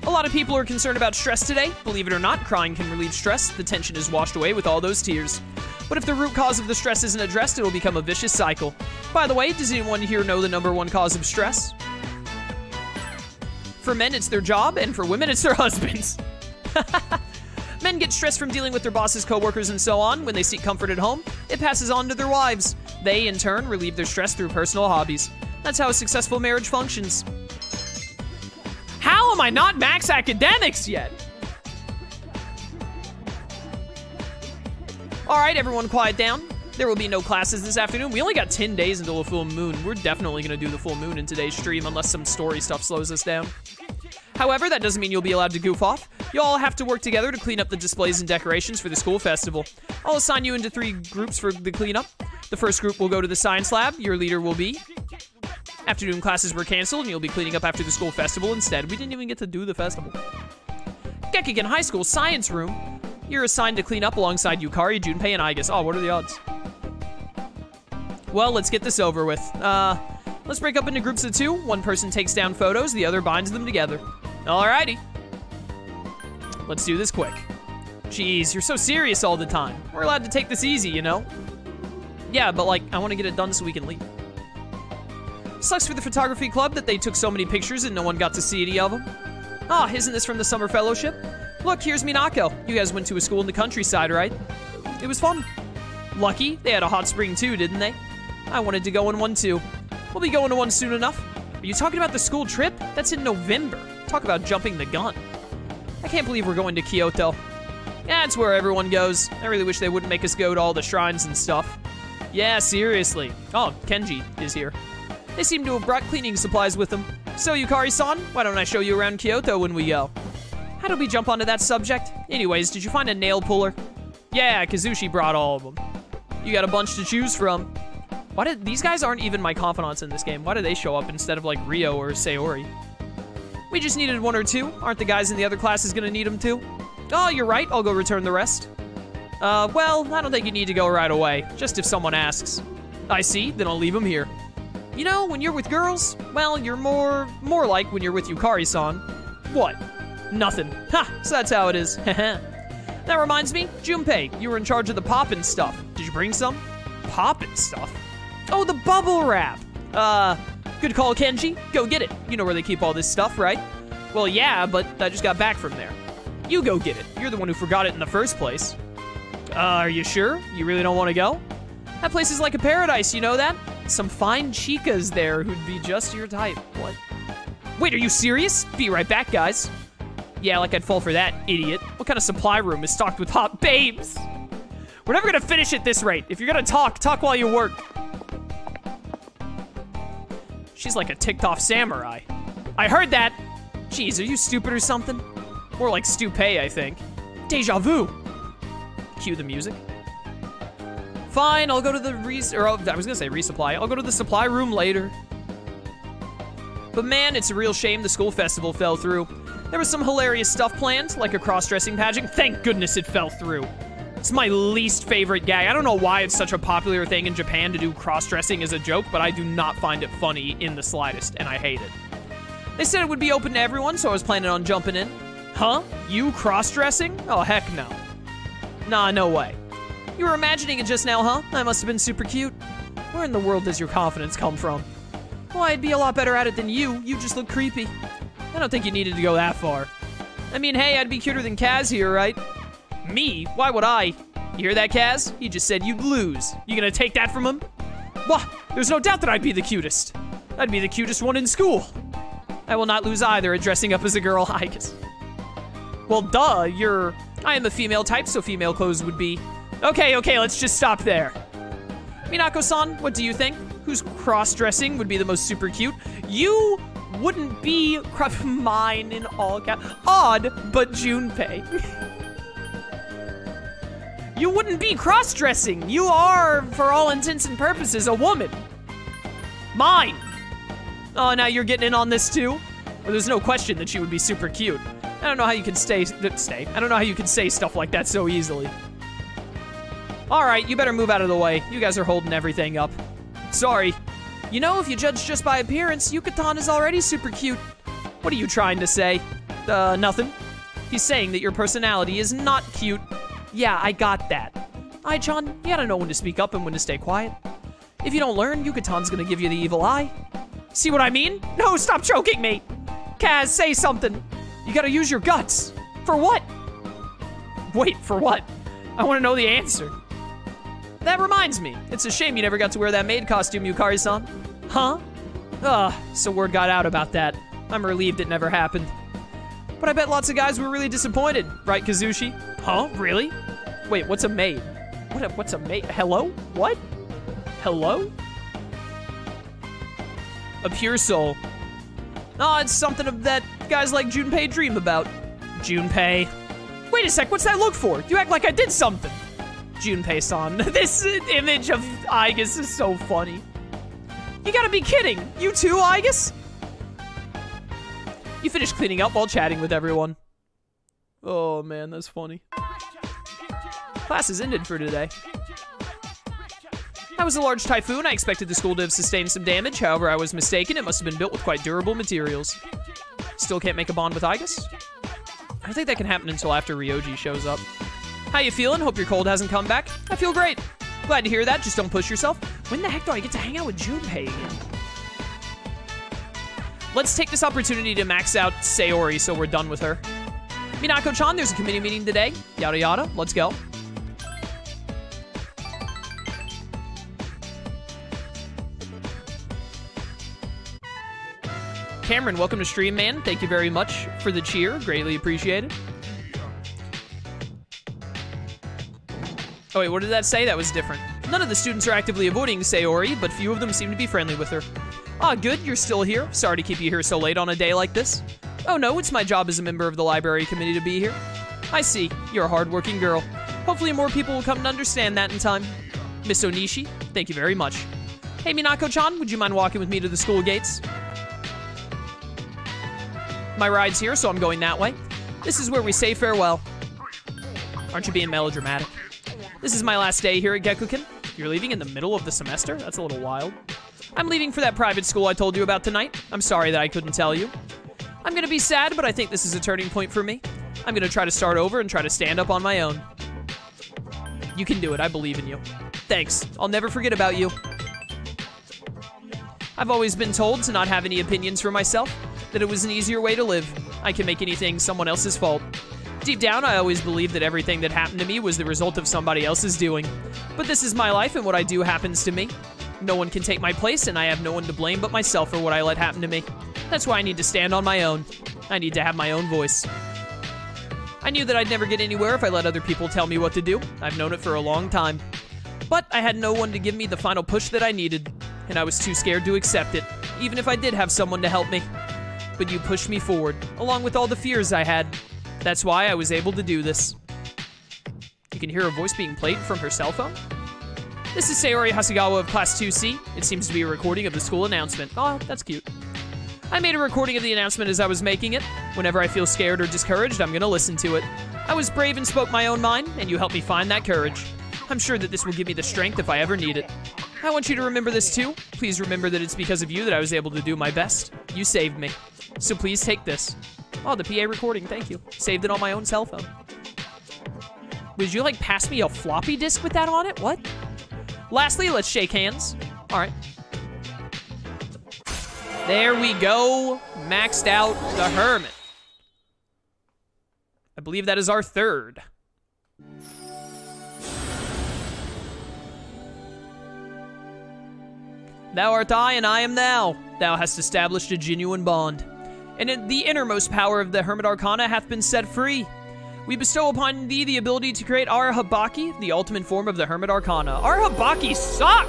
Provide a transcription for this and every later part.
A lot of people are concerned about stress today. Believe it or not, crying can relieve stress. The tension is washed away with all those tears. But if the root cause of the stress isn't addressed, it'll become a vicious cycle. By the way, does anyone here know the #1 cause of stress? For men, it's their job, and for women, it's their husbands. Men get stressed from dealing with their bosses, coworkers, and so on. When they seek comfort at home, it passes on to their wives. They, in turn, relieve their stress through personal hobbies. That's how a successful marriage functions. How am I not max academics yet? All right, everyone quiet down. There will be no classes this afternoon. We only got 10 days until a full moon. We're definitely gonna do the full moon in today's stream unless some story stuff slows us down. However, that doesn't mean you'll be allowed to goof off. You all have to work together to clean up the displays and decorations for the school festival. I'll assign you into 3 groups for the cleanup. The first group will go to the science lab. Your leader will be. Afternoon classes were canceled, and you'll be cleaning up after the school festival instead. We didn't even get to do the festival. Gekkigan High School Science Room. You're assigned to clean up alongside Yukari, Junpei, and Igus. Oh, what are the odds? Well, let's get this over with. Let's break up into groups of 2. One person takes down photos, the other binds them together. Alrighty. Let's do this quick. Jeez, you're so serious all the time. We're allowed to take this easy, you know? Yeah, but like, I want to get it done so we can leave. Sucks for the photography club that they took so many pictures and no one got to see any of them. Ah, isn't this from the summer fellowship? Look, here's Minako. You guys went to a school in the countryside, right? It was fun. Lucky, they had a hot spring too, didn't they? I wanted to go in one too. We'll be going to one soon enough. Are you talking about the school trip? That's in November. Talk about jumping the gun. I can't believe we're going to Kyoto. Yeah, it's where everyone goes. I really wish they wouldn't make us go to all the shrines and stuff. Yeah, seriously. Oh, Kenji is here. They seem to have brought cleaning supplies with them. So, Yukari-san, why don't I show you around Kyoto when we go? How did we jump onto that subject? Anyways, did you find a nail puller? Yeah, Kazushi brought all of them. You got a bunch to choose from. These guys aren't even my confidants in this game. Why did they show up instead of like Ryo or Sayori? We just needed 1 or 2. Aren't the guys in the other classes gonna need them too? Oh, you're right. I'll go return the rest. Well, I don't think you need to go right away. Just if someone asks. I see. Then I'll leave them here. You know, when you're with girls, well, you're more like when you're with Yukari-san. What? Nothing. Ha! So that's how it is. That reminds me, Junpei, you were in charge of the poppin' stuff. Did you bring some? Poppin' stuff? Oh, the bubble wrap. Good call, Kenji. Go get it. You know where they keep all this stuff, right? Well, yeah, but I just got back from there. You go get it. You're the one who forgot it in the first place. Are you sure? You really don't want to go? That place is like a paradise, you know that? Some fine chicas there who'd be just your type. What? Wait, are you serious? Be right back, guys. Yeah, like I'd fall for that, idiot. What kind of supply room is stocked with hot babes? We're never gonna finish at this rate. If you're gonna talk while you work. She's like a ticked-off samurai. I heard that. Jeez, are you stupid or something? More like stupé, I think. Deja vu. Cue the music. Fine, I'll go to the I was gonna say resupply. I'll go to the supply room later. But man, it's a real shame the school festival fell through. There was some hilarious stuff planned, like a cross-dressing pageant. Thank goodness it fell through. It's my least favorite gag. I don't know why it's such a popular thing in Japan to do cross-dressing as a joke, but I do not find it funny in the slightest, and I hate it. They said it would be open to everyone, so I was planning on jumping in. Huh? You cross-dressing? Oh, heck no. Nah, no way. You were imagining it just now, huh? I must have been super cute. Where in the world does your confidence come from? Well, I'd be a lot better at it than you. You just look creepy. I don't think you needed to go that far. I mean, hey, I'd be cuter than Kaz here, right? Me? Why would I? You hear that, Kaz? He just said you'd lose. You gonna take that from him? What? There's no doubt that I'd be the cutest. I'd be the cutest one in school. I will not lose either at dressing up as a girl, I guess. Well, duh, I am a female type, so female clothes would be... Okay, let's just stop there. Minako-san, what do you think? Whose cross-dressing would be the most super cute? You wouldn't be mine in all caps. Odd, but Junpei. You wouldn't be cross-dressing. You are, for all intents and purposes, a woman. Mine. Oh, now you're getting in on this too? Well, there's no question that she would be super cute. I don't know how you can I don't know how you can say stuff like that so easily. All right, you better move out of the way. You guys are holding everything up. Sorry. You know, if you judge just by appearance, Yucatan is already super cute. What are you trying to say? Nothing. He's saying that your personality is not cute. Yeah, I got that. Ai-chan, you gotta know when to speak up and when to stay quiet. If you don't learn, Yukatan's gonna give you the evil eye. See what I mean? No, stop choking me! Kaz, say something. You gotta use your guts. For what? Wait, for what? I wanna know the answer. That reminds me, it's a shame you never got to wear that maid costume, Yukari-san. Huh? So word got out about that. I'm relieved it never happened. But I bet lots of guys were really disappointed, right, Kazushi? Huh? Really? Wait, what's a maid? What's a maid? Hello? What? Hello? A pure soul. Oh, it's something of that guys like Junpei dream about. Junpei. Wait a sec, what's that look for? You act like I did something. Junpei-san. This image of Igus is so funny. You gotta be kidding. You too, Igus? You finished cleaning up while chatting with everyone. Oh man, that's funny. Class is ended for today. That was a large typhoon. I expected the school to have sustained some damage. However, I was mistaken. It must have been built with quite durable materials. Still can't make a bond with Igus? I don't think that can happen until after Ryoji shows up. How you feeling? Hope your cold hasn't come back. I feel great. Glad to hear that. Just don't push yourself. When the heck do I get to hang out with Junpei again? Let's take this opportunity to max out Sayori so we're done with her. Minako-chan, there's a committee meeting today. Yada yada. Let's go. Cameron, welcome to stream, man. Thank you very much for the cheer. Greatly appreciated. Oh wait, what did that say? That was different. None of the students are actively avoiding Sayori, but few of them seem to be friendly with her. Ah, good, you're still here. Sorry to keep you here so late on a day like this. Oh no, it's my job as a member of the library committee to be here. I see, you're a hardworking girl. Hopefully more people will come to understand that in time. Miss Onishi, thank you very much. Hey Minako-chan, would you mind walking with me to the school gates? My ride's here, so I'm going that way. This is where we say farewell. Aren't you being melodramatic? This is my last day here at Gekuken. You're leaving in the middle of the semester? That's a little wild. I'm leaving for that private school I told you about tonight. I'm sorry that I couldn't tell you. I'm gonna be sad, but I think this is a turning point for me. I'm gonna try to start over and try to stand up on my own. You can do it, I believe in you. Thanks, I'll never forget about you. I've always been told to not have any opinions for myself, that it was an easier way to live. I can make anything someone else's fault. Deep down, I always believed that everything that happened to me was the result of somebody else's doing. But this is my life, and what I do happens to me. No one can take my place, and I have no one to blame but myself for what I let happen to me. That's why I need to stand on my own. I need to have my own voice. I knew that I'd never get anywhere if I let other people tell me what to do. I've known it for a long time. But I had no one to give me the final push that I needed, and I was too scared to accept it, even if I did have someone to help me. But you pushed me forward, along with all the fears I had. That's why I was able to do this. You can hear a voice being played from her cell phone. This is Sayori Hasegawa of Class 2C. It seems to be a recording of the school announcement. Oh, that's cute. I made a recording of the announcement as I was making it. Whenever I feel scared or discouraged, I'm gonna listen to it. I was brave and spoke my own mind, and you helped me find that courage. I'm sure that this will give me the strength if I ever need it. I want you to remember this too. Please remember that it's because of you that I was able to do my best. You saved me. So please take this. Oh, the PA recording, thank you. Saved it on my own cell phone. Would you like pass me a floppy disk with that on it? What? Lastly, let's shake hands. All right. There we go. Maxed out the Hermit. I believe that is our third. Thou art I, and I am thou. Thou hast established a genuine bond. And in the innermost power of the Hermit Arcana hath been set free. We bestow upon thee the ability to create Ara Habaki, the ultimate form of the Hermit Arcana. Ara Habaki suck!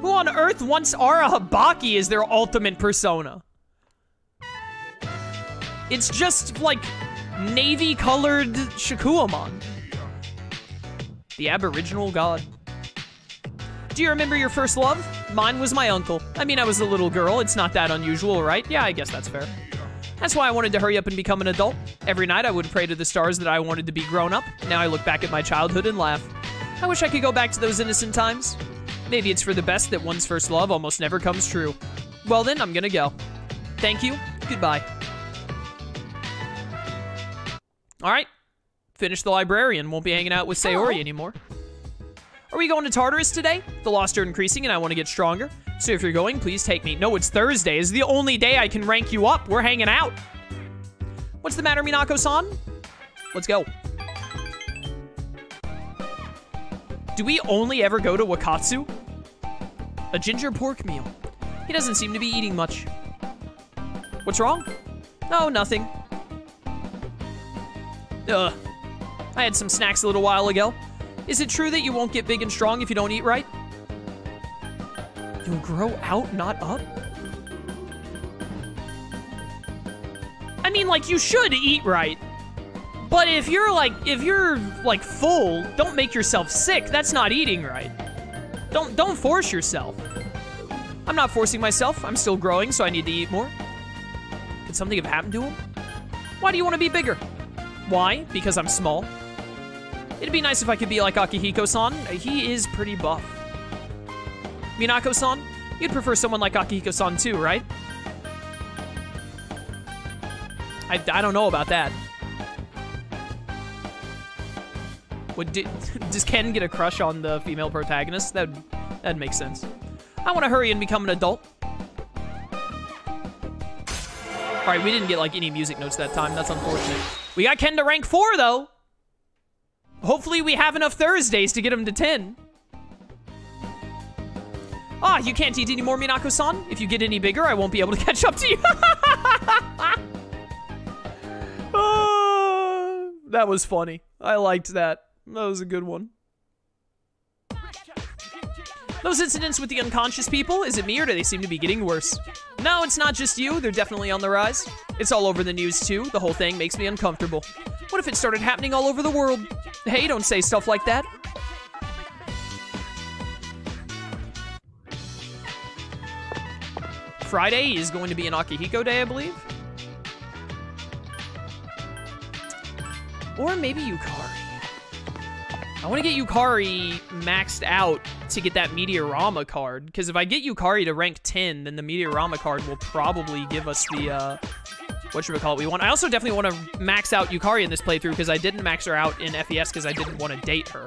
Who on earth wants Ara Habaki as their ultimate persona? It's just, like, navy-colored Shakuamon. The aboriginal god. Do you remember your first love? Mine was my uncle. I mean, I was a little girl. It's not that unusual, right? Yeah, I guess that's fair. That's why I wanted to hurry up and become an adult. Every night I would pray to the stars that I wanted to be grown up. Now I look back at my childhood and laugh. I wish I could go back to those innocent times. Maybe it's for the best that one's first love almost never comes true. Well then, I'm gonna go. Thank you. Goodbye. All right. Finish the librarian. Won't be hanging out with Sayori anymore. Are we going to Tartarus today? The lost are increasing and I want to get stronger. So if you're going, please take me. No, it's Thursday. It's the only day I can rank you up. We're hanging out. What's the matter, Minako-san? Let's go. Do we only ever go to Wakatsu? A ginger pork meal. He doesn't seem to be eating much. What's wrong? Oh, nothing. I had some snacks a little while ago. Is it true that you won't get big and strong if you don't eat right? You'll grow out, not up? I mean, like, you should eat right. But if you're full, don't make yourself sick. That's not eating right. Don't force yourself. I'm not forcing myself. I'm still growing, so I need to eat more. Could something have happened to him? Why do you want to be bigger? Why? Because I'm small. It'd be nice if I could be like Akihiko-san. He is pretty buff. Minako-san, you'd prefer someone like Akihiko-san too, right? I don't know about that. Does Ken get a crush on the female protagonist? That'd make sense. I want to hurry and become an adult. All right, we didn't get like any music notes that time. That's unfortunate. We got Ken to rank 4 though. Hopefully we have enough Thursdays to get him to 10. Ah, you can't eat anymore, Minako-san. If you get any bigger, I won't be able to catch up to you. That was funny. I liked that. That was a good one. Those incidents with the unconscious people, is it me or do they seem to be getting worse? No, it's not just you. They're definitely on the rise. It's all over the news too. The whole thing makes me uncomfortable. What if it started happening all over the world? Hey, don't say stuff like that. Friday is going to be an Akihiko day, I believe. Or maybe Yukari. I want to get Yukari maxed out to get that Meteorama card. Because if I get Yukari to rank 10, then the Meteorama card will probably give us the, whatchamacallit we want. I also definitely want to max out Yukari in this playthrough because I didn't max her out in FES because I didn't want to date her.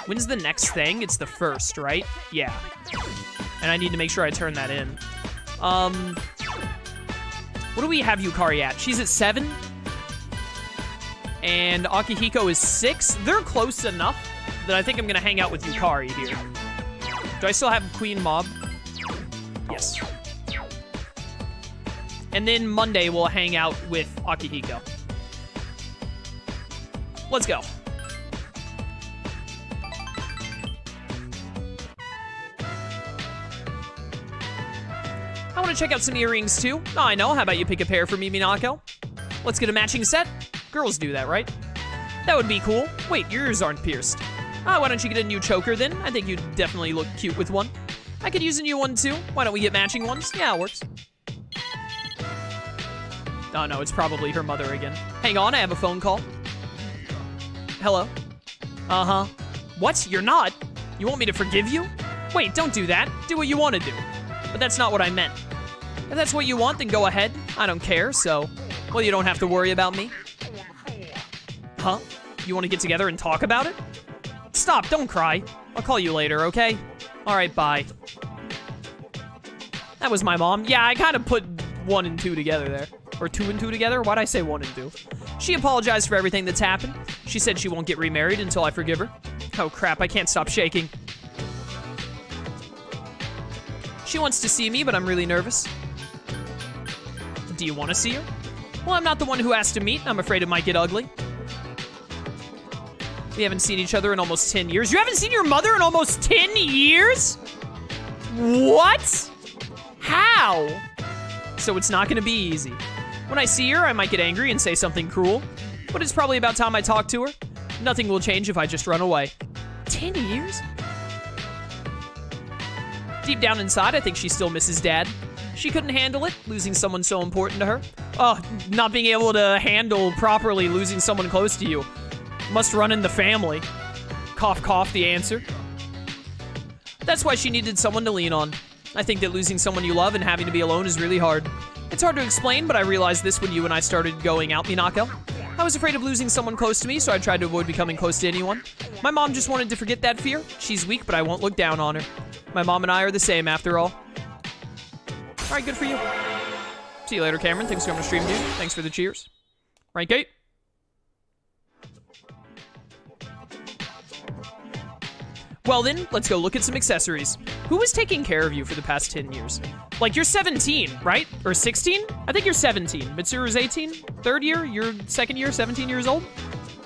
When's the next thing? It's the 1st, right? Yeah. And I need to make sure I turn that in. What do we have Yukari at? She's at 7. And Akihiko is 6. They're close enough that I think I'm gonna hang out with Yukari here. Do I still have Queen Mob? Yes. And then Monday we'll hang out with Akihiko. Let's go. I want to check out some earrings too. Oh, I know. How about you pick a pair for me, Minako? Let's get a matching set. Girls do that, right? That would be cool. Wait, yours aren't pierced. Ah, why don't you get a new choker then? I think you'd definitely look cute with one. I could use a new one too. Why don't we get matching ones? Yeah, it works. Oh no, it's probably her mother again. Hang on, I have a phone call. Hello? Uh-huh. What? You're not? You want me to forgive you? Wait, don't do that. Do what you want to do. But that's not what I meant. If that's what you want, then go ahead. I don't care, so... Well, you don't have to worry about me. Huh? You want to get together and talk about it? Stop, don't cry. I'll call you later, okay? Alright, bye. That was my mom. Yeah, I kind of put 1 and 2 together there. Or 2 and 2 together? Why'd I say 1 and 2? She apologized for everything that's happened. She said she won't get remarried until I forgive her. Oh crap, I can't stop shaking. She wants to see me, but I'm really nervous. Do you want to see her? Well, I'm not the one who asked to meet. I'm afraid it might get ugly. We haven't seen each other in almost 10 years. You haven't seen your mother in almost 10 years? What? How? So it's not gonna be easy. When I see her, I might get angry and say something cruel. But it's probably about time I talk to her. Nothing will change if I just run away. 10 years? Deep down inside, I think she still misses Dad. She couldn't handle it, losing someone so important to her. Oh, not being able to handle properly losing someone close to you. Must run in the family. Cough, cough, the answer. That's why she needed someone to lean on. I think that losing someone you love and having to be alone is really hard. It's hard to explain, but I realized this when you and I started going out, Minako. I was afraid of losing someone close to me, so I tried to avoid becoming close to anyone. My mom just wanted to forget that fear. She's weak, but I won't look down on her. My mom and I are the same, after all. All right, good for you. See you later, Cameron. Thanks for coming to stream, dude. Thanks for the cheers. Rank 8. Well then, let's go look at some accessories. Who was taking care of you for the past 10 years? Like, you're 17, right? Or 16? I think you're 17. Mitsuru's 18? Third year? You're second year, 17 years old?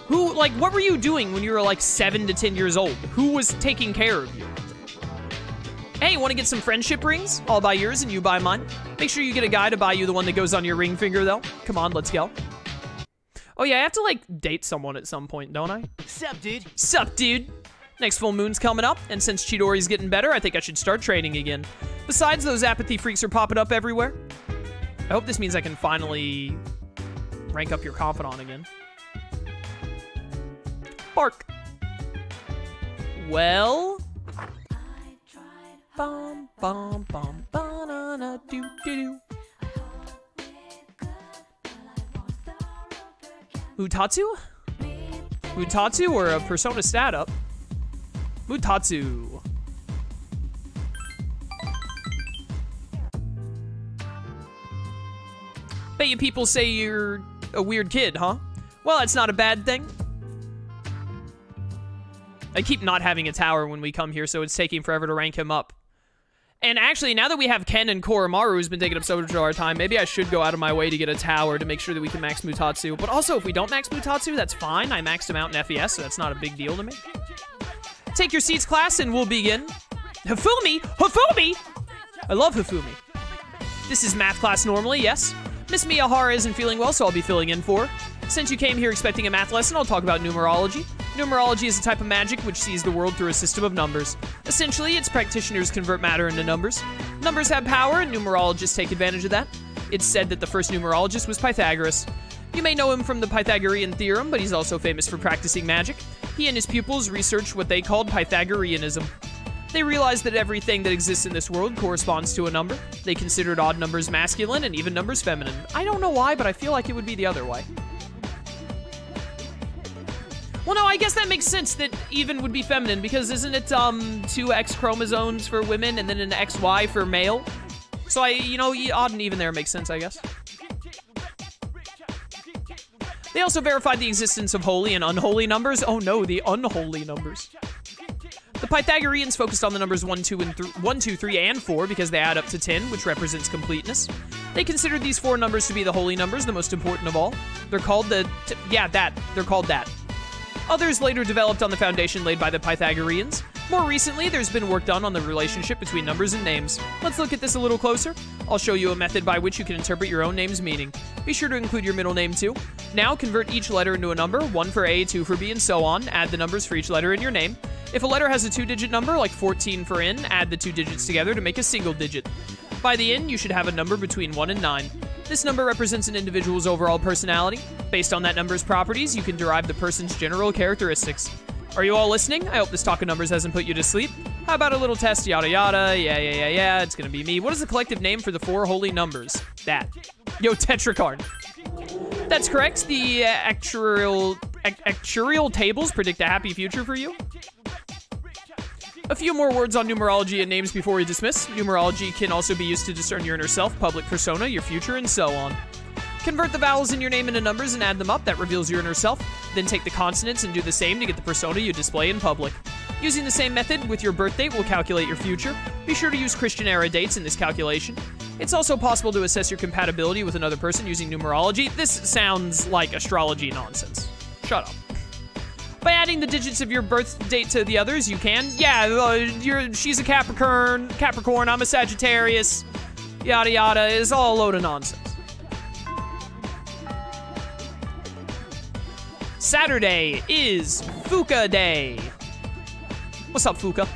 Who, like, what were you doing when you were like 7 to 10 years old? Who was taking care of you? Hey, want to get some friendship rings? I'll buy yours and you buy mine. Make sure you get a guy to buy you the one that goes on your ring finger, though. Come on, let's go. Oh yeah, I have to, like, date someone at some point, don't I? Sup, dude? Sup, dude? Next full moon's coming up, and since Chidori's getting better, I think I should start training again. Besides, those apathy freaks are popping up everywhere. I hope this means I can finally rank up your confidant again. Bark. Well... Bum, bum, bum, banana, doo, doo, doo. Mutatsu? Mutatsu or a Persona stat up? Mutatsu. Bet you people say you're a weird kid, huh? Well, that's not a bad thing. I keep not having a tower when we come here, so it's taking forever to rank him up. And actually, now that we have Ken and Koromaru, who's been taking up so much of our time, maybe I should go out of my way to get a tower to make sure that we can max Mutatsu. But also, if we don't max Mutatsu, that's fine. I maxed him out in FES, so that's not a big deal to me. Take your seats, class, and we'll begin. Hifumi! Hifumi! I love Hifumi. This is math class normally, yes. Miss Miyahara isn't feeling well, so I'll be filling in for her. Since you came here expecting a math lesson, I'll talk about numerology. Numerology is a type of magic which sees the world through a system of numbers. Essentially, its practitioners convert matter into numbers. Numbers have power, and numerologists take advantage of that. It's said that the first numerologist was Pythagoras. You may know him from the Pythagorean theorem, but he's also famous for practicing magic. He and his pupils researched what they called Pythagoreanism. They realized that everything that exists in this world corresponds to a number. They considered odd numbers masculine and even numbers feminine. I don't know why, but I feel like it would be the other way. Well, no, I guess that makes sense that even would be feminine, because isn't it, 2 X chromosomes for women and then an XY for male? So you know, odd and even there makes sense, I guess. They also verified the existence of holy and unholy numbers. Oh no, the unholy numbers. The Pythagoreans focused on the numbers 1, 2, 3, and 4 because they add up to 10, which represents completeness. They considered these 4 numbers to be the holy numbers, the most important of all. They're called they're called that. Others later developed on the foundation laid by the Pythagoreans. More recently, there's been work done on the relationship between numbers and names. Let's look at this a little closer. I'll show you a method by which you can interpret your own name's meaning. Be sure to include your middle name too. Now, convert each letter into a number, 1 for A, 2 for B, and so on. Add the numbers for each letter in your name. If a letter has a 2-digit number, like 14 for N, add the 2 digits together to make a single digit. By the end, you should have a number between 1 and 9. This number represents an individual's overall personality. Based on that number's properties, you can derive the person's general characteristics. Are you all listening? I hope this talk of numbers hasn't put you to sleep. How about a little test? Yada yada. Yeah. It's gonna be me. What is the collective name for the 4 holy numbers? That. Yo, Tetracard. That's correct. The actuarial tables predict a happy future for you. A few more words on numerology and names before we dismiss. Numerology can also be used to discern your inner self, public persona, your future, and so on. Convert the vowels in your name into numbers and add them up. That reveals your inner self. Then take the consonants and do the same to get the persona you display in public. Using the same method with your birth date will calculate your future. Be sure to use Christian era dates in this calculation. It's also possible to assess your compatibility with another person using numerology. This sounds like astrology nonsense. Shut up. By adding the digits of your birth date to the others, you can. Yeah, she's a Capricorn, I'm a Sagittarius, yada yada. It's all a load of nonsense. Saturday is Fuka Day. What's up, Fuka?